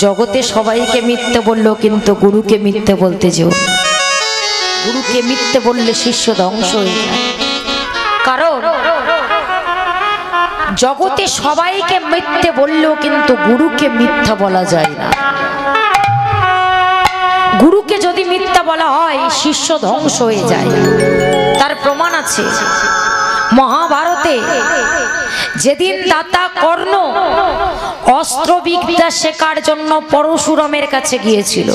জগতে সবাইকে মিথ্যে বললো, কিন্তু গুরুকে মিথ্যে বলতে যেও না। গুরুকে মিথ্যে বললে শিষ্য ধ্বংস হয়ে যায়। কারণ জগতে সবাইকে মিথ্যে বললেও কিন্তু গুরুকে মিথ্যা বলা যায় না। গুরুকে যদি মিথ্যা বলা হয় শিষ্য ধ্বংস হয়ে যায়। তার প্রমাণ আছে মহাভারতে। যেদিন দাতা কর্ণ অস্ত্রবিদ্যা শেখার জন্য পরশুরামের কাছে গিয়েছিল,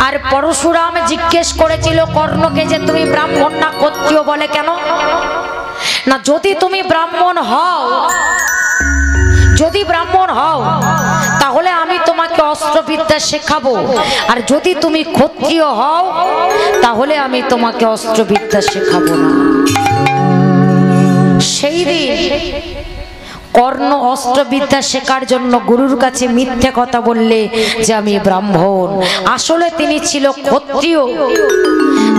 আর পরশুরাম জিজ্ঞেস করেছিল কর্ণকে যে তুমি ব্রাহ্মণ না ক্ষত্রিয়? বলে কেন না, যদি তুমি ব্রাহ্মণ হও, যদি ব্রাহ্মণ হও তাহলে আমি তোমাকে অস্ত্রবিদ্যা শেখাবো, আর যদি তুমি ক্ষত্রিয় হও তাহলে আমি তোমাকে অস্ত্রবিদ্যা শেখাবো না। সেই দিন কর্ণ অস্ত্রবিদ্যা শেখার জন্য গুরুর কাছে মিথ্যে কথা বললে যে আমি ব্রাহ্মণ, আসলে তিনি ছিল ক্ষত্রিয়।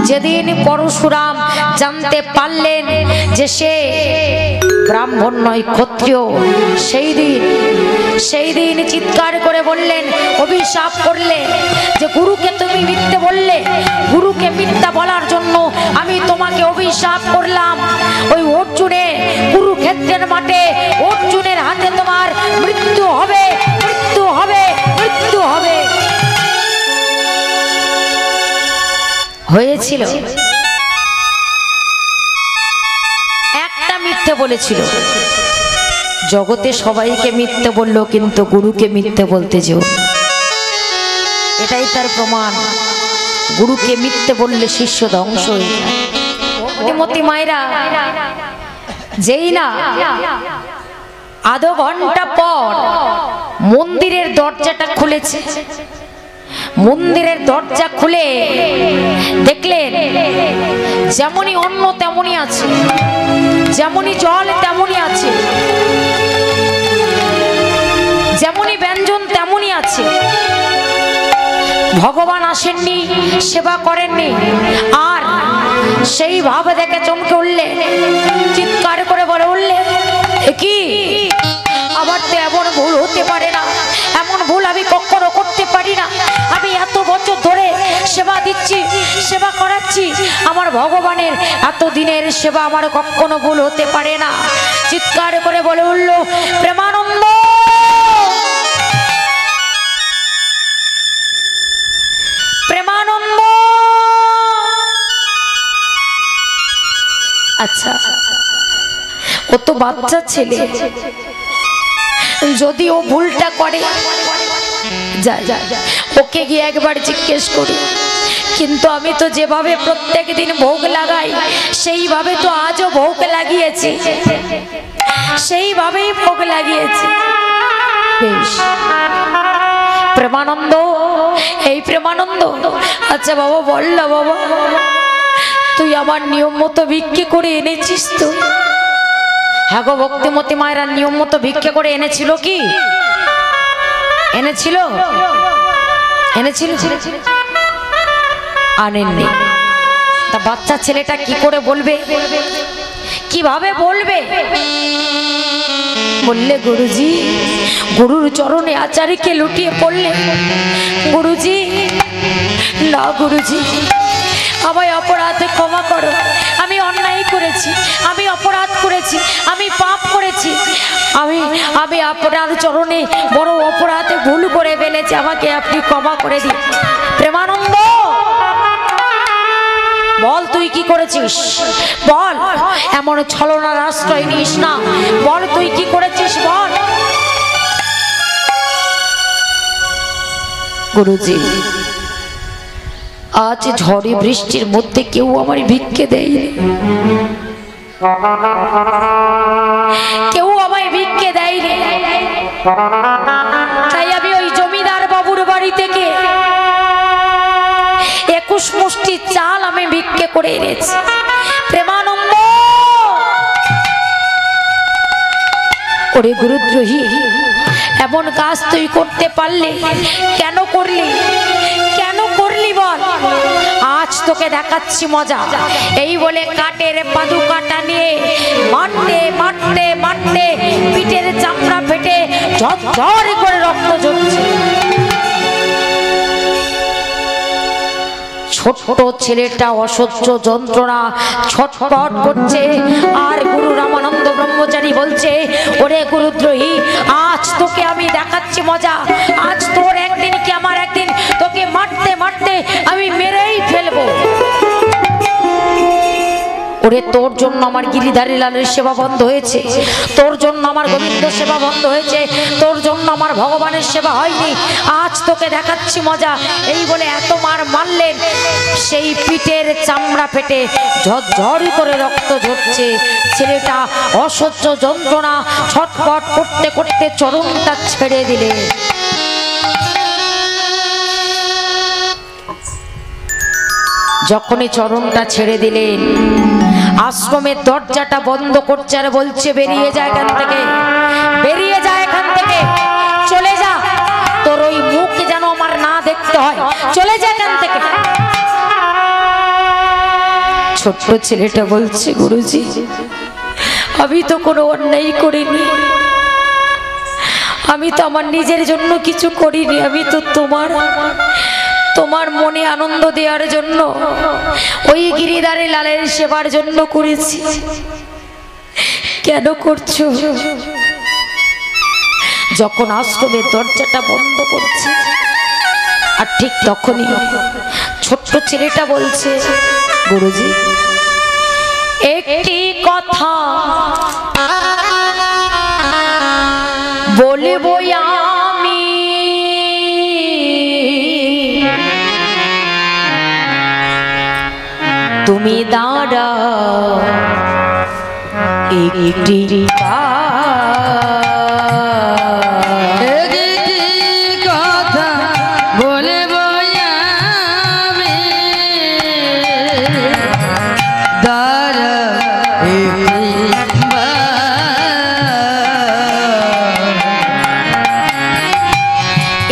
যেদিন পরশুরাম জানতে পারলেন যে সে ব্রাহ্মণ নয় ক্ষত্রিয়, সেই দিন চিৎকার করে বললেন, অভিশাপ করলে যে গুরুকে তুমি মিথ্যে বললে, গুরুকে মিথ্যা বলার জন্য আমি তোমাকে অভিশাপ করলাম। ওই অর্জুনে কুরুক্ষেত্রের মাঠে অর্জুনের হাতে তোমার মৃত্যু হবে, মৃত্যু হবে, মৃত্যু হবে। হয়েছিল, একটা মিথ্যে বলেছিল। জগতে সবাইকে মিথ্যে বললো, কিন্তু গুরুকে মিথ্যে বলতে যেও না। এটাই তার প্রমাণ। গুরুকে মিথ্যে বললে শিষ্য ধ্বংস হয়ে যায়। মতি মায়েরা, যেই না আধা ঘন্টা পর মন্দিরের দরজাটা খুলেছে, মন্দিরের দরজা খুলে দেখলেন যেমনই অন্ন তেমনই আছে, যেমনই জল তেমনই আছে, যেমনই ব্যঞ্জন তেমনই আছে। ভগবান আসেননি, সেবা করেননি। আর সেই ভাব দেখে চমকে উঠলে, চিৎকার করে বলে উঠলে, কি আবার তো এমন ভুল হতে পারে না, এমন ভুল আমি কখনো করতে পারি না। আমি এত বছর ধরে সেবা দিচ্ছি, সেবা করাচ্ছি, আমার ভগবানের এত দিনের সেবা আমার কখনো ভুল হতে পারে না। চিৎকার করে বলে উঠল, প্রেমানন্দ, প্রেমানন্দ। আচ্ছা, ও তো বাচ্চা ছেলে, যদি ও ভুলটা করে ওকে গিয়ে একবার জিজ্ঞেস করি। কিন্তু আমি তো যেভাবে প্রত্যেক দিন ভোগ লাগাই সেইভাবে তো আজও ভোগ লাগিয়েছি, সেইভাবেই ভোগ লাগিয়েছি। বেশ প্রেমানন্দ, এই প্রেমানন্দ, আচ্ছা বাবা বল না বাবা, তুই আমার নিয়ম মতো ভিক্ষে করে এনেছিস তো? হ্যাঁ গো ভক্তিমতী মায়েরা, নিয়ম মতো ভিক্ষে করে এনেছিল কি? এনেছিল? এনেছিল? আনেননি। তা বাচ্চা ছেলেটা কি করে বলবে, কিভাবে বলবে? বললে গুরুজি, গুরুর চরণে আচার্যকে লুটিয়ে পড়লে, গুরুজি না গুরুজি, আমায় অপরাধে ক্ষমা করো, আমি অন্যায় করেছি, আমি অপরাধ করেছি, আমি পাপ করেছি, আমি আপনার চরণে বড় অপরাধে ভুল করে ফেলেছি, আমাকে আপনি ক্ষমা করে দিন। প্রেমানন্দ বল, তুই কি করেছিস? বল, এমন ছলনার আশ্রয় নিস না, বল তুই কি করেছিস, বল। গুরুজি, আজ ঝড়ে বৃষ্টির মধ্যে কেউ আমার ভিক্ষে দেয়নি, কেউ আমায় ভিক্ষে দেয়নি, তাই আমি ওই জমিদার বাবুর বাড়ি থেকে 21 মুষ্টি চাল আমি ভিক্ষে করে এনেছি। প্রেমানন্দ, ওরে গুরুদ্রোহী, এমন কাজ তুই করতে পারলে, কেন করলি, কেন করলি বল? আজ তোকে দেখাচ্ছি মজা। এই বলে কাঠের পাদুকাটা নিয়ে মারতে মারতে মারতে পিঠের চামড়া ফেটে ঝরঝর করে রক্ত ঝরছে। ছোট ছেলেটা অসহ্য যন্ত্রণা ছটফট করছে। আর গুরু রামানন্দ ব্রহ্মচারী বলছে, ওরে গুরুদ্রোহী, আজ তোকে আমি দেখাচ্ছি মজা। আজ তোর একদিন কি আমার একদিন, তোকে মারতে মারতে আমি মেরেই ফেলবো। ওরে তোর জন্য আমার গিরিধারী লালের সেবা বন্ধ হয়েছে, তোর জন্য আমার গোবিন্দ সেবা বন্ধ হয়েছে, তোর জন্য আমার ভগবানের সেবা হয়নি। আজ তোকে দেখাচ্ছি মজা। এই বলে এত মার মারলেন, সেই পিঠের চামড়া ফেটে ঝরঝরি করে রক্ত ঝরছে। ছেলেটা অসহ্য যন্ত্রণা ছটফট করতে করতে চরণটা ছেড়ে দিলে। যখনই চরণটা ছেড়ে দিলেন, আশ্রমের দরজাটা বন্ধ করছে আর বলছে, বেরিয়ে যায় এখান থেকে, বেরিয়ে যায় এখান থেকে, চলে যা, তোর ওই মুখ যেন আমার না দেখতে হয়, চলে যা এখান থেকে। ছোট্ট ছেলেটা বলছে, গুরুজি আমি তো কোনো অন্যায় করিনি, আমি তো আমার নিজের জন্য কিছু করিনি, আমি তো তোমার মনে আনন্দ দেওয়ার জন্য ওই গিরিধারী লালের সেবার জন্য করেছি। কেন করছো? যখন আশ্রমের দরজাটা বন্ধ করছে, আর ঠিক তখনই ছোট্ট ছেলেটা বলছে, গুরুজি একটি কথা বলবো আমি, তুমি দাঁড়াও একটি কথা বলবো আমি,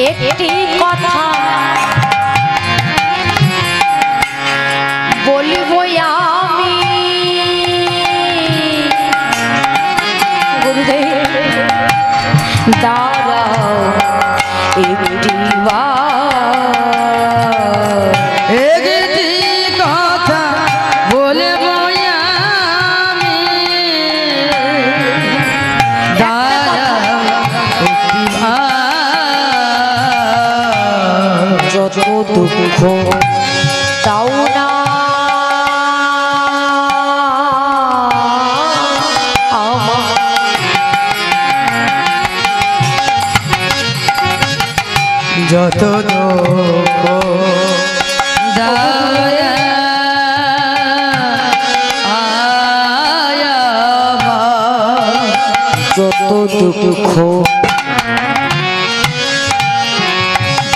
একটি কথা বলবো আমি, গুরুদেব দাঁড়াও একটি কথা বলবো আমি, যত দুঃখ তাও না যত দুঃখ দয়া যত দুঃখ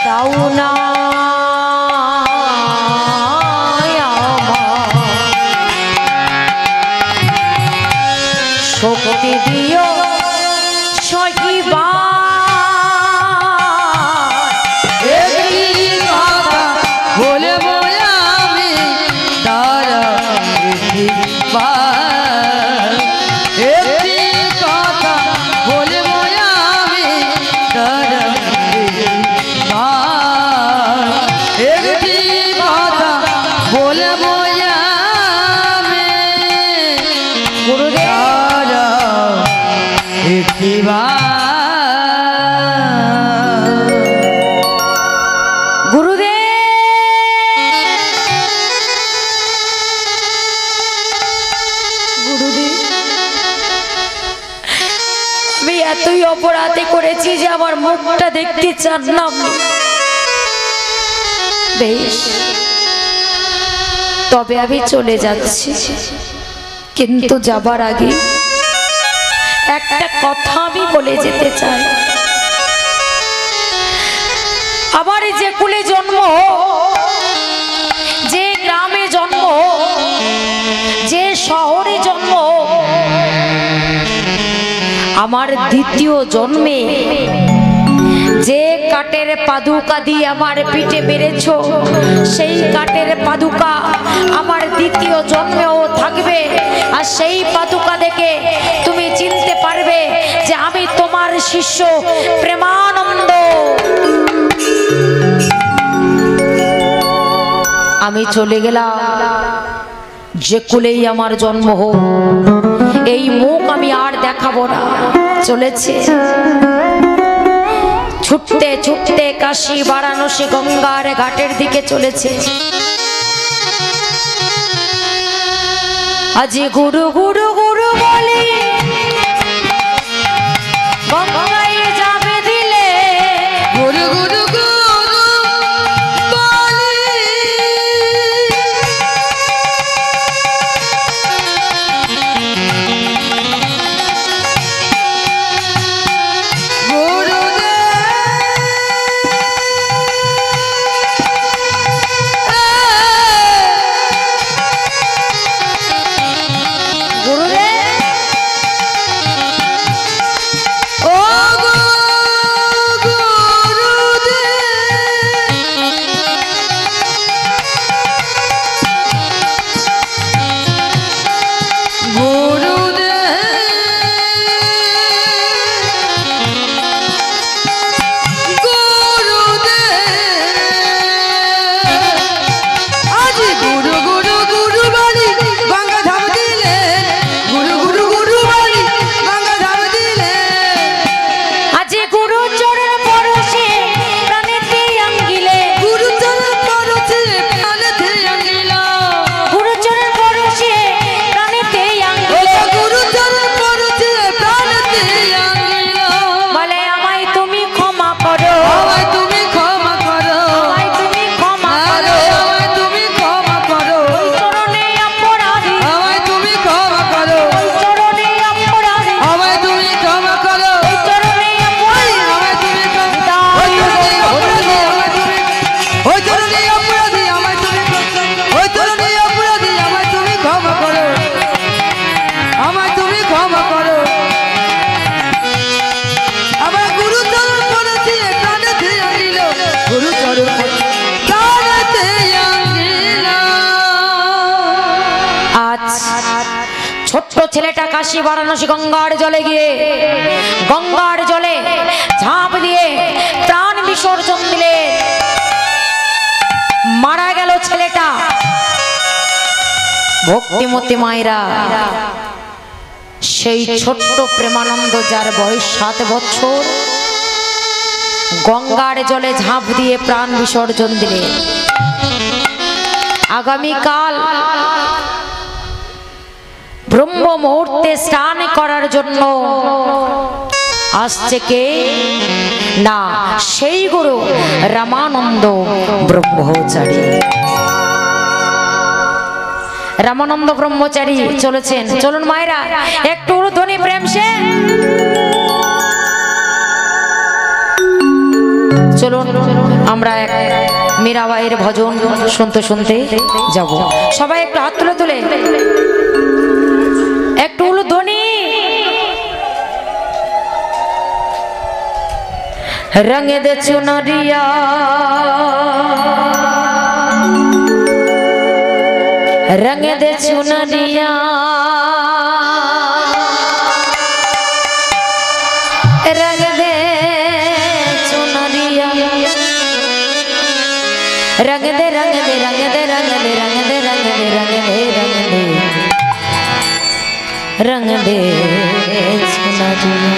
তাও না শক্তি দিও সহিবা, বলবো আমি তারা একটি কথা বলবো আমি তারা একটি কথা বলবো আমি, গুরুদেব তারা একটি এতই অপরাধী করেছি যে আমার মুখটা দেখতে চান না আপনি। বেশ, তবে আমি চলে যাচ্ছি, কিন্তু যাবার আগে একটা কথা আমি বলে যেতে চাই। আমার যে কুলে জন্ম, যে গ্রামে জন্ম, যে শহরে জন্ম, আমার দ্বিতীয় জন্মে যে কাঠের পাদুকা দিয়ে আমার পিঠে মেরেছো, সেই কাঠের পাদুকা আমার দ্বিতীয় জন্মেও থাকবে। আর সেই পাদুকা দেখে তুমি চিনতে পারবে যে আমি তোমার শিষ্য প্রেমানন্দ। আমি চলে গেলাম, যে কুলেই আমার জন্ম হোক, এই মুখ আমি আর দেখাবো না। চলেছে ছুটতে ছুটতে কাশী বারাণসী গঙ্গার ঘাটের দিকে চলেছে। আজি গুরু গুরু গুরু বলে গঙ্গায় যাবে দিলে, গুরু গুরু গুরু বলে ছোট্ট ছেলেটা কাশী বারাণসী গঙ্গার জলে গিয়ে গঙ্গার জলে ঝাঁপ দিয়ে প্রাণ বিসর্জন দিলে। মারা গেল ছেলেটা। ভক্তিমতী মায়েরা, সেই ছোট্ট প্রেমানন্দ যার বয়স 7 বছর, গঙ্গার জলে ঝাঁপ দিয়ে প্রাণ বিসর্জন দিলে। আগামীকাল ব্রহ্ম মুহূর্তে স্নান করার জন্য আসছে কে? না, সেই গুরু রামানন্দ ব্রহ্মচারী। রামানন্দ ব্রহ্মচারী চলেছেন। চলুন মায়েরা, একটু ধ্বনি প্রেম সে চলুন আমরা এক মীরাবাইয়ের ভজন শুনতে শুনতে যাব। সবাই একটু হাত তুলে তুলে একটু ধ্বনি। रंग दे चुनरिया रंग दे चुनरिया रंग दे चुनरिया रंग दे रंग दे रंग दे रंग दे रंग दे रंग दे रंग दे रंग दे रंग दे चुनरिया।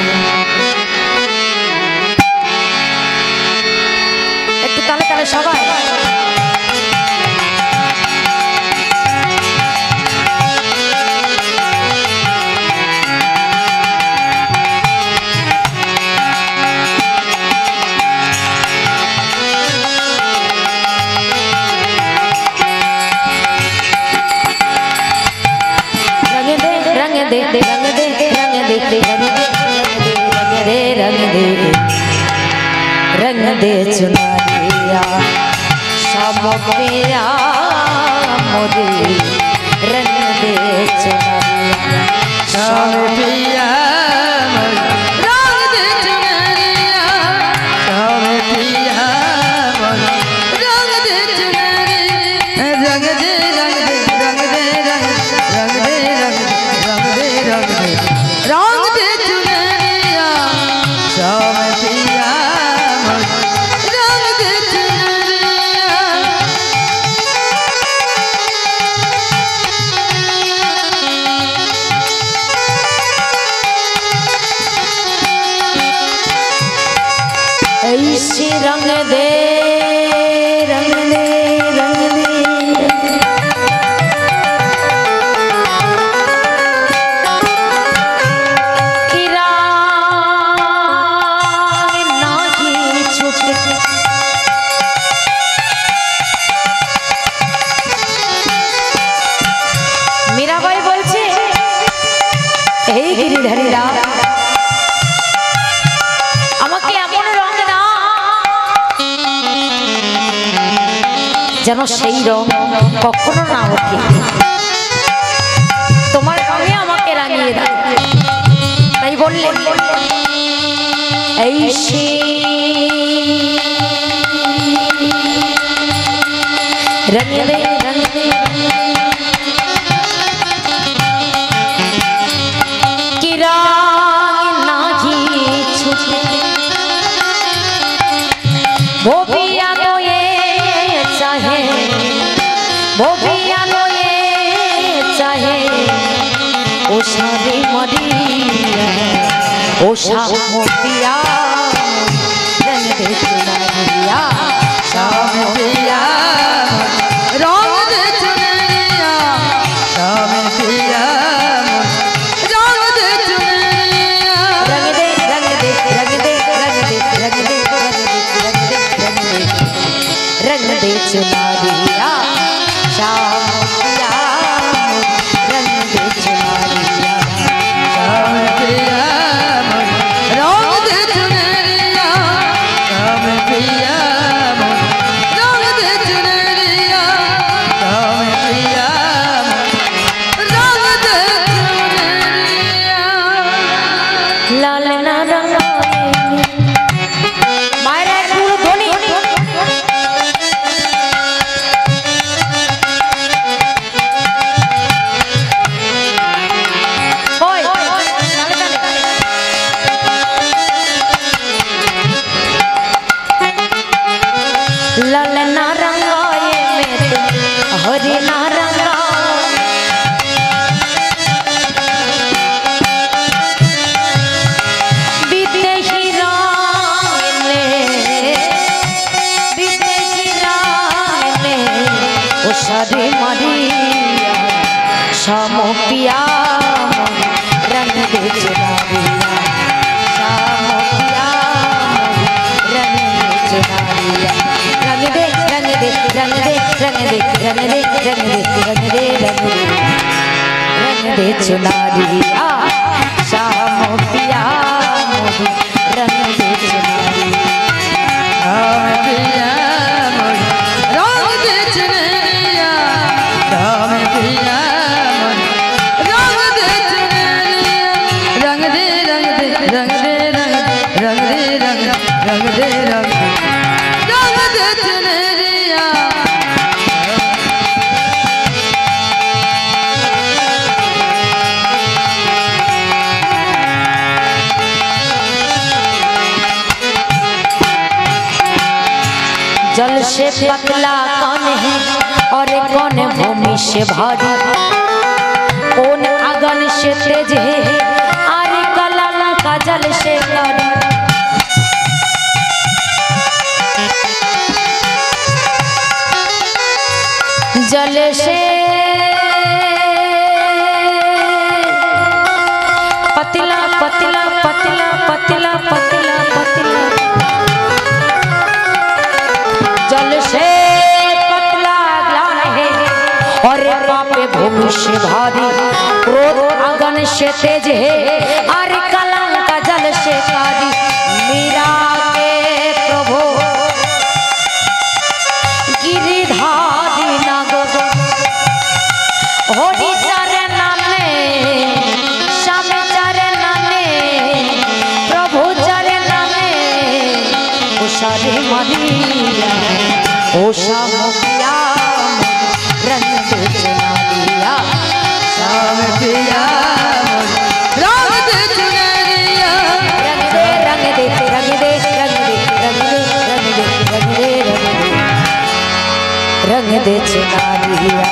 সবাই रंग दे रंग दे रंग दे रंग दे रंग दे रंग दे चुनरिया सब पिया मोरे रंग दे चुनरिया सब पिया रंग दे चुनरिया सब पिया ऐसे रंग दे रंग दे रंग दे मीराबाई बोलছে এই গিরিধারীরা আমাকে এমন রং না যেন সেই রং কখনো না ওঠে তোমার রঙে আমাকে রাঙিয়ে দাও তাই বললেন এই সে रंग दे रंग दे किरा नाही छुटे वो भी तो ये चाहे वो भी तो ये चाहे ओ शादी मरिया ओ शाम मोतिया रंग दे चुनरिया शाम मोतिया रंग दे चुनरिया शाम पिया रंग दे चुनरिया रंग दे रंग दे रंग दे रंग दे रंग दे रंग दे रंग दे चुनरिया शाम पिया रंग दे चुनरिया शाम पिया रंग दे चुनरिया शाम पिया रंग दे चुनरिया शाम पिया रंग दे चुनरिया लाल ना रंग मायरा गुरु धोनी ओए लाल ना रंगाए में हरि ना रंगा बीते ही राने ओ शादी मरिया शामो पिया रंग दे चुनरिया शामो पिया रंग दे चुनरिया रंग दे रंग दे रंग दे रंग दे रंग दे रंग दे रंग दे रंग दे रंग दे चुनरिया शामो पिया रंग दे चुनरिया शाम पिया रंग दे चुनरिया शाम पिया रंग दे चुनरिया रंग दे रंग दे रंग दे रंग रंग दे रंग रंग दे रंग रंग दे चुनरिया जल से पतला कौन है और कौन भूमि से भारी कौन अगन से तेज है आरे कलम का जल से कारी जल से पतला पतला पतला पतला पतला पतला जल से पतला ज्ञान है और पापे भूमि से भारी क्रोध अगन से तेज है अरे कलंक का जल से कारी मीरा के प्रभु गिरिधारी नगर होरी चारे नामे श्याम चारे नामे प्रभु चारे नामे उषारी मरिया ओ शाम पिया रंग दे चुनरिया शाम पिया रंग दे चुनरिया रंग दे रंग दे रंग दे रंग दे रंग दे रंग दे रंग दे रंग दे चुनरिया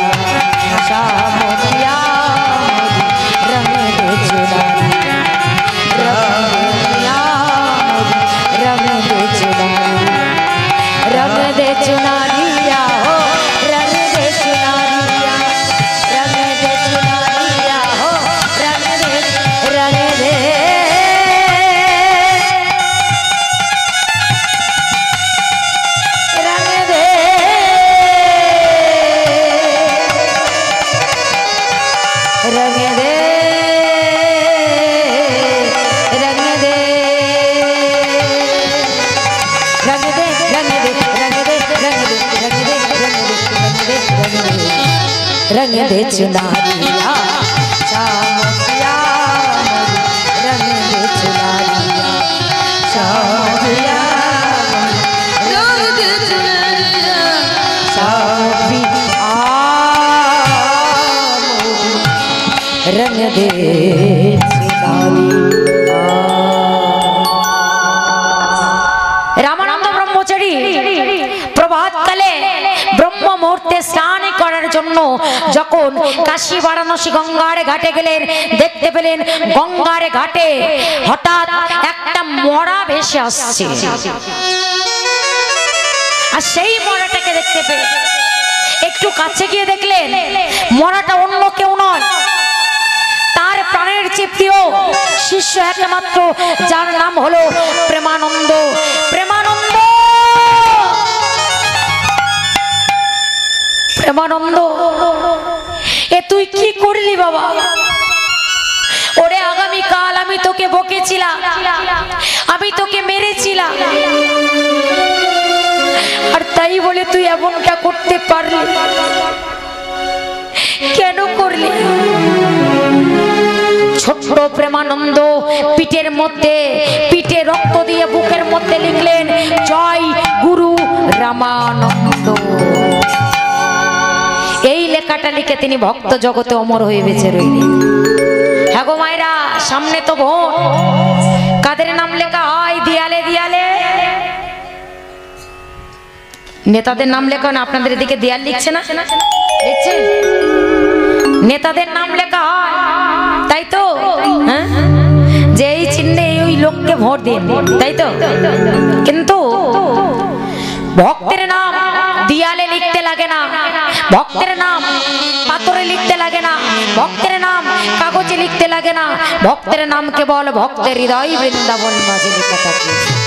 शाम पिया रंग दे चुनरिया रंग दे चुनरिया रंग दे चुनरिया हो रंग दे चुनरिया रंग दे चुनरिया हो रंग दे रंग दे रंग दे रंग दे रंग दे रंग दे रंग दे रंग दे रंग दे रंग दे चुनरिया चामकिया रंग दे चुनरिया चामकिया रंग दे चुनरिया चाबी रंग दे रामानंद ब्रह्मचारी प्रभात काले ब्रह्म मुहूर्ते स्नान करार जन्य जखन काशी वाराणसी गंगार घाटे गेलेन देखते पेलेन गंगार घाटे हठाৎ একটা মরা ভেসে আসছে আর সেই মরাটাকে দেখতে পেয়ে একটু কাছে গিয়ে দেখলেন মরাটা অন্য কেউ নয় তার প্রাণের চেয়ে প্রিয় শিষ্য একমাত্র যার নাম হলো প্রেমানন্দ প্রেমানন্দ প্রেমানন্দ এ তুই কি করলি বাবা ওরে আগামী কাল আমি তোকে বকেছিলাম আমি তোকে মেরেছিলাম আর তাই বলে তুই এমনটা করতে পারলি কেন করলি ছোট্ট প্রেমানন্দ পিঠের মধ্যে পিঠে রক্ত দিয়ে বুকের মধ্যে লিখলেন জয় গুরু রামানন্দ এই লেখাটা লিখে তিনি ভক্ত জগতে অমর হয়ে বেঁচে রইলেন হ্যাঁ গো মায়েরা সামনে তো ভোট কাদের নাম লেখা হয় দিয়ালে দিয়ালে নেতাদের নাম লেখা না আপনাদের এদিকে দেয়াল লিখছে না লিখছে নেতাদের নাম লেখা হয় তাই তো হ্যাঁ যে এই চিহ্নে ওই লোককে ভোট দিন তাই তো কিন্তু ভক্তের নাম দিয়ালে লিখতে লাগে না ভক্তের নাম পাথরে লিখতে লাগে না ভক্তের নাম কাগজে লিখতে লাগে না ভক্তের নাম কেবল ভক্তের হৃদয় বৃন্দাবন মাঝে লেখা থাকে